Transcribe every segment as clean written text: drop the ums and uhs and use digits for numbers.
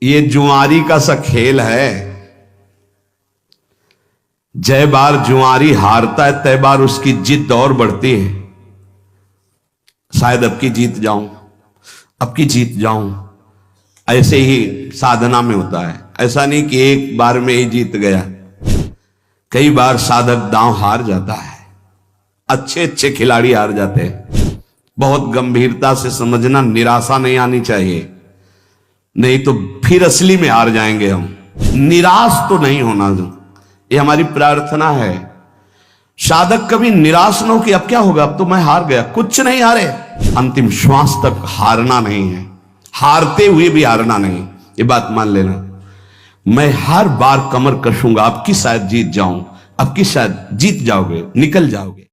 ये जुआरी का सा खेल है। जय बार जुआरी हारता है तय बार उसकी जिद और बढ़ती है। शायद अब की जीत जाऊं, अब की जीत जाऊं। ऐसे ही साधना में होता है। ऐसा नहीं कि एक बार में ही जीत गया, कई बार साधक दांव हार जाता है। अच्छे अच्छे खिलाड़ी हार जाते हैं। बहुत गंभीरता से समझना, निराशा नहीं आनी चाहिए, नहीं तो फिर असली में हार जाएंगे हम। निराश तो नहीं होना, ये हमारी प्रार्थना है। साधक कभी निराश न हो कि अब क्या होगा, अब तो मैं हार गया। कुछ नहीं हारे, अंतिम श्वास तक हारना नहीं है, हारते हुए भी हारना नहीं। ये बात मान लेना। मैं हर बार कमर कसूंगा, अब की शायद जीत जाऊं, अब की शायद जीत जाओगे, निकल जाओगे।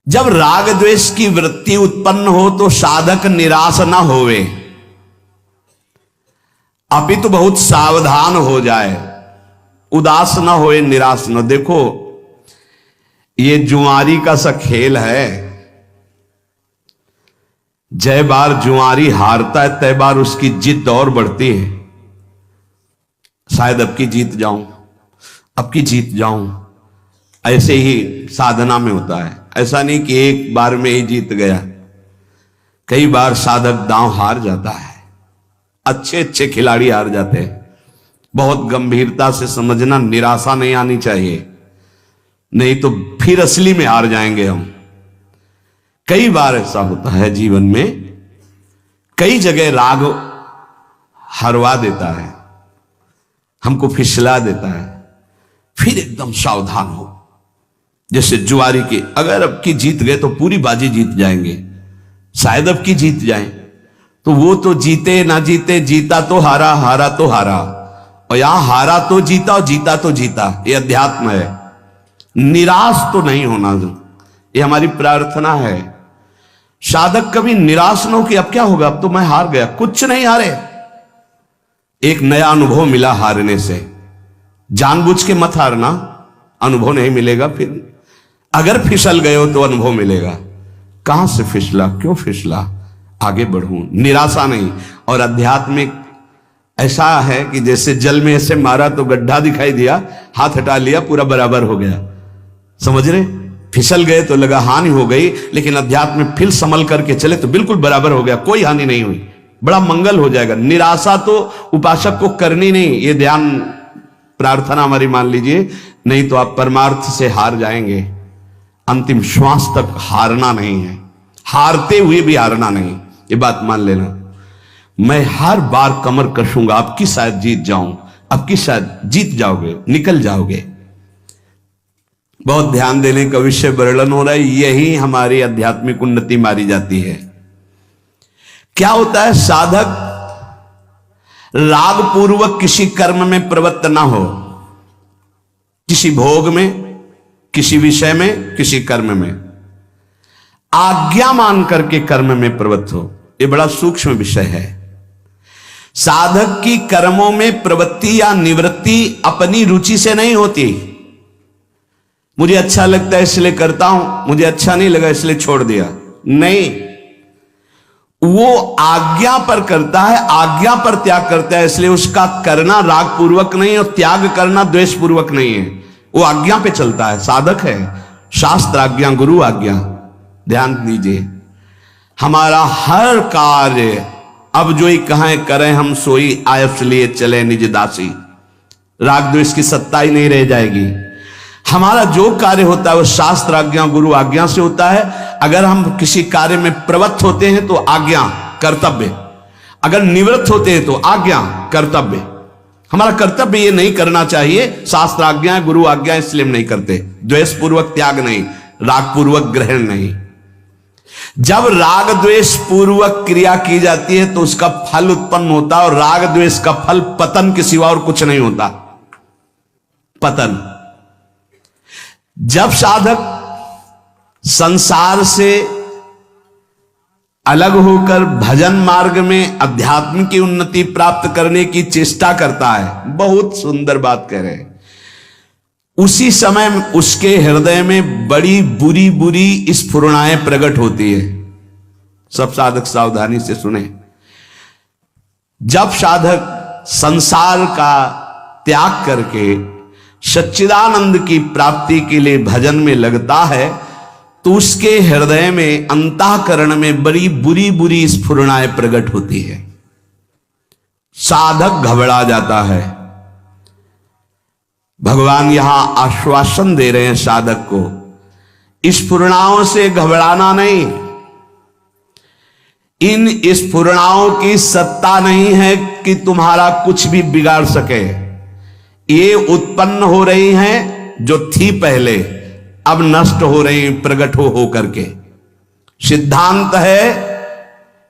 जब राग द्वेष की वृत्ति उत्पन्न हो तो साधक निराश ना होवे, अभी तो बहुत सावधान हो जाए, उदास ना होए, निराश न। देखो ये जुआरी का सा खेल है। जय बार जुआरी हारता है तय बार उसकी जिद और बढ़ती है। शायद अब की जीत जाऊं, अब की जीत जाऊं। ऐसे ही साधना में होता है। ऐसा नहीं कि एक बार में ही जीत गया, कई बार साधक दांव हार जाता है। अच्छे अच्छे खिलाड़ी हार जाते हैं। बहुत गंभीरता से समझना, निराशा नहीं आनी चाहिए, नहीं तो फिर असली में हार जाएंगे हम। कई बार ऐसा होता है जीवन में, कई जगह राग हरवा देता है, हमको फिसला देता है। फिर एकदम सावधान हो। जैसे जुआरी के, अगर अब की जीत गए तो पूरी बाजी जीत जाएंगे, शायद अब की जीत जाएं, तो वो तो जीते ना जीते, जीता तो हारा, हारा तो हारा। और यहां हारा तो जीता और जीता तो जीता। ये अध्यात्म है। निराश तो नहीं होना, ये हमारी प्रार्थना है। साधक कभी निराश न हो कि अब क्या होगा, अब तो मैं हार गया। कुछ नहीं हारे, एक नया अनुभव मिला हारने से। जानबूझ के मत हारना, अनुभव नहीं मिलेगा। फिर अगर फिसल गए हो तो अनुभव मिलेगा। कहां से फिसला, क्यों फिसला, आगे बढ़ूं, निराशा नहीं। और आध्यात्मिक ऐसा है कि जैसे जल में ऐसे मारा तो गड्ढा दिखाई दिया, हाथ हटा लिया, पूरा बराबर हो गया। समझ रहे, फिसल गए तो लगा हानि हो गई, लेकिन अध्यात्म में फिर संभल करके चले तो बिल्कुल बराबर हो गया, कोई हानि नहीं हुई, बड़ा मंगल हो जाएगा। निराशा तो उपासक को करनी नहीं, ये ध्यान प्रार्थना हमारी मान लीजिए, नहीं तो आप परमार्थ से हार जाएंगे। अंतिम श्वास तक हारना नहीं है, हारते हुए भी हारना नहीं। ये बात मान लेना। मैं हर बार कमर कसूंगा, अब की शायद जीत जाऊं, अब की शायद जीत जाओगे, निकल जाओगे। बहुत ध्यान देने का विषय वर्णन हो रहा है। यही हमारी आध्यात्मिक उन्नति मारी जाती है। क्या होता है, साधक राग पूर्वक किसी कर्म में प्रवृत्त ना हो, किसी भोग में, किसी विषय में, किसी कर्म में आज्ञा मान करके कर्म में प्रवृत्त हो। यह बड़ा सूक्ष्म विषय है। साधक की कर्मों में प्रवृत्ति या निवृत्ति अपनी रुचि से नहीं होती। मुझे अच्छा लगता है इसलिए करता हूं, मुझे अच्छा नहीं लगा इसलिए छोड़ दिया, नहीं। वो आज्ञा पर करता है, आज्ञा पर त्याग करता है, इसलिए उसका करना राग पूर्वक नहीं और त्याग करना द्वेष पूर्वक नहीं है। वो आज्ञा पे चलता है, साधक है। शास्त्र आज्ञा, गुरु आज्ञा। ध्यान दीजिए, हमारा हर कार्य अब जो ही कहें करें हम सोई, आयस लिए चले निज दासी। राग द्वेष की सत्ता ही नहीं रह जाएगी। हमारा जो कार्य होता है वो शास्त्र आज्ञा, गुरु आज्ञा से होता है। अगर हम किसी कार्य में प्रवृत्त होते हैं तो आज्ञा, कर्तव्य। अगर निवृत्त होते हैं तो आज्ञा, कर्तव्य। हमारा कर्तव्य ये नहीं करना चाहिए, शास्त्र आज्ञा, गुरु आज्ञा, इसलिए हम नहीं करते। द्वेष पूर्वक त्याग नहीं, राग पूर्वक ग्रहण नहीं। जब राग द्वेष पूर्वक क्रिया की जाती है तो उसका फल उत्पन्न होता है, और राग द्वेष का फल पतन के सिवा और कुछ नहीं होता, पतन। जब साधक संसार से अलग होकर भजन मार्ग में अध्यात्म की उन्नति प्राप्त करने की चेष्टा करता है, बहुत सुंदर बात कह रहे हैं, उसी समय उसके हृदय में बड़ी बुरी बुरी स्फुरणाएं प्रकट होती है। सब साधक सावधानी से सुने। जब साधक संसार का त्याग करके सच्चिदानंद की प्राप्ति के लिए भजन में लगता है तो उसके हृदय में, अंतःकरण में बड़ी बुरी बुरी स्फुरणाएं प्रकट होती है। साधक घबरा जाता है। भगवान यहां आश्वासन दे रहे हैं साधक को, स्फुरणाओं से घबराना नहीं। इन स्फुरणाओं की सत्ता नहीं है कि तुम्हारा कुछ भी बिगाड़ सके। ये उत्पन्न हो रही हैं जो थी पहले, अब नष्ट हो रही, प्रकट हो करके। सिद्धांत है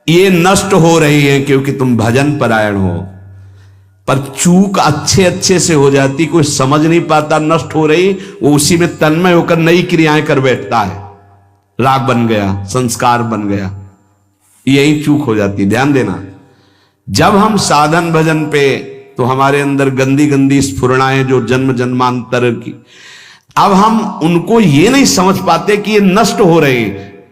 ये नष्ट हो रही है क्योंकि तुम भजन परायण हो। पर चूक अच्छे अच्छे से हो जाती, कोई समझ नहीं पाता नष्ट हो रही, वो उसी में तन्मय होकर नई क्रियाएं कर बैठता है। राग बन गया, संस्कार बन गया, यही चूक हो जाती। ध्यान देना, जब हम साधन भजन पे, तो हमारे अंदर गंदी गंदी स्फुरणाएं जो जन्म जन्मांतर की, अब हम उनको ये नहीं समझ पाते कि ये नष्ट हो रही।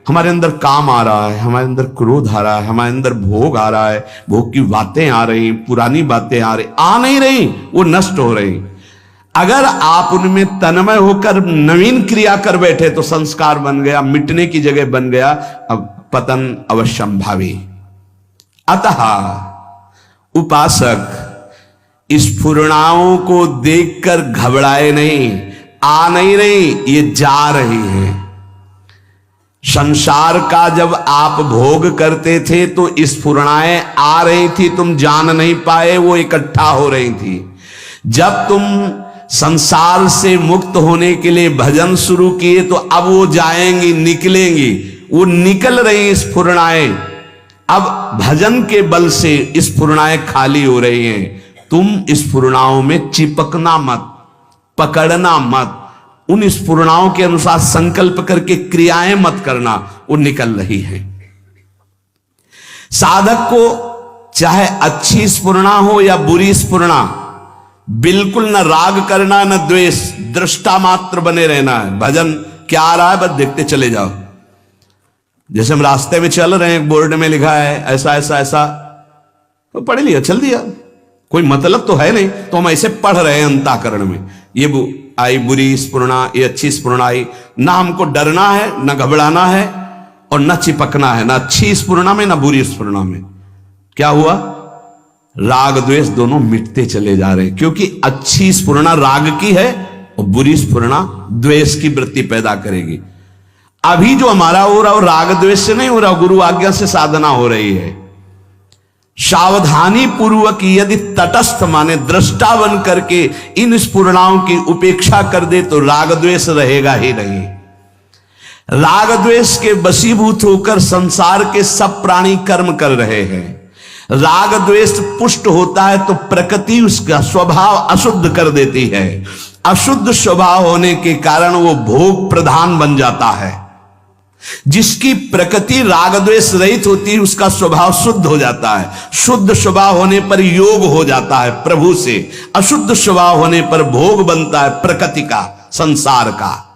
हमारे अंदर काम आ रहा है, हमारे अंदर क्रोध आ रहा है, हमारे अंदर भोग आ रहा है, भोग की बातें आ रही, पुरानी बातें आ रही, आ नहीं रही, वो नष्ट हो रही। अगर आप उनमें तन्मय होकर नवीन क्रिया कर बैठे तो संस्कार बन गया, मिटने की जगह बन गया, अब पतन अवश्यंभावी। अतः उपासक स्फुरणाओं को देखकर घबराए नहीं, आ नहीं रही, ये जा रही है। संसार का जब आप भोग करते थे तो स्फुरणाएं आ रही थी, तुम जान नहीं पाए, वो इकट्ठा हो रही थी। जब तुम संसार से मुक्त होने के लिए भजन शुरू किए तो अब वो जाएंगी, निकलेंगी, वो निकल रही स्फुरणाएं। अब भजन के बल से स्फुरणाएं खाली हो रही हैं। तुम स्फुरणाओं में चिपकना मत, पकड़ना मत, उन स्फुरणाओं के अनुसार संकल्प करके क्रियाएं मत करना, वो निकल रही है। साधक को चाहे अच्छी स्फुरणा हो या बुरी स्फुरणा, बिल्कुल न राग करना न द्वेष, दृष्टा मात्र बने रहना है। भजन क्या आ रहा है बस देखते चले जाओ। जैसे हम रास्ते में चल रहे हैं, बोर्ड में लिखा है ऐसा ऐसा ऐसा, तो पढ़ लिया, चल दिया, कोई मतलब तो है नहीं, तो हम ऐसे पढ़ रहे हैं अंतःकरण में। ये आई बुरी स्फुरणा, ये अच्छी स्फुरणा आई, ना हमको डरना है, ना घबराना है, और न चिपकना है, ना अच्छी स्फुरणा में ना बुरी स्फुरणा में। क्या हुआ? राग द्वेष दोनों मिटते चले जा रहे हैं, क्योंकि अच्छी स्फुरणा राग की है और बुरी स्फुरणा द्वेष की वृत्ति पैदा करेगी। अभी जो हमारा हो रहा है वो राग द्वेष से नहीं हो रहा, गुरु आज्ञा से साधना हो रही है। सावधानी पूर्वक यदि तटस्थ माने दृष्टा बन करके इन स्फुरणाओं की उपेक्षा कर दे तो राग द्वेष रहेगा ही नहीं। राग द्वेष के वशीभूत होकर संसार के सब प्राणी कर्म कर रहे हैं। राग द्वेष पुष्ट होता है तो प्रकृति उसका स्वभाव अशुद्ध कर देती है। अशुद्ध स्वभाव होने के कारण वो भोग प्रधान बन जाता है। जिसकी प्रकृति राग द्वेष रहित होती है उसका स्वभाव शुद्ध हो जाता है। शुद्ध स्वभाव होने पर योग हो जाता है प्रभु से, अशुद्ध स्वभाव होने पर भोग बनता है प्रकृति का, संसार का।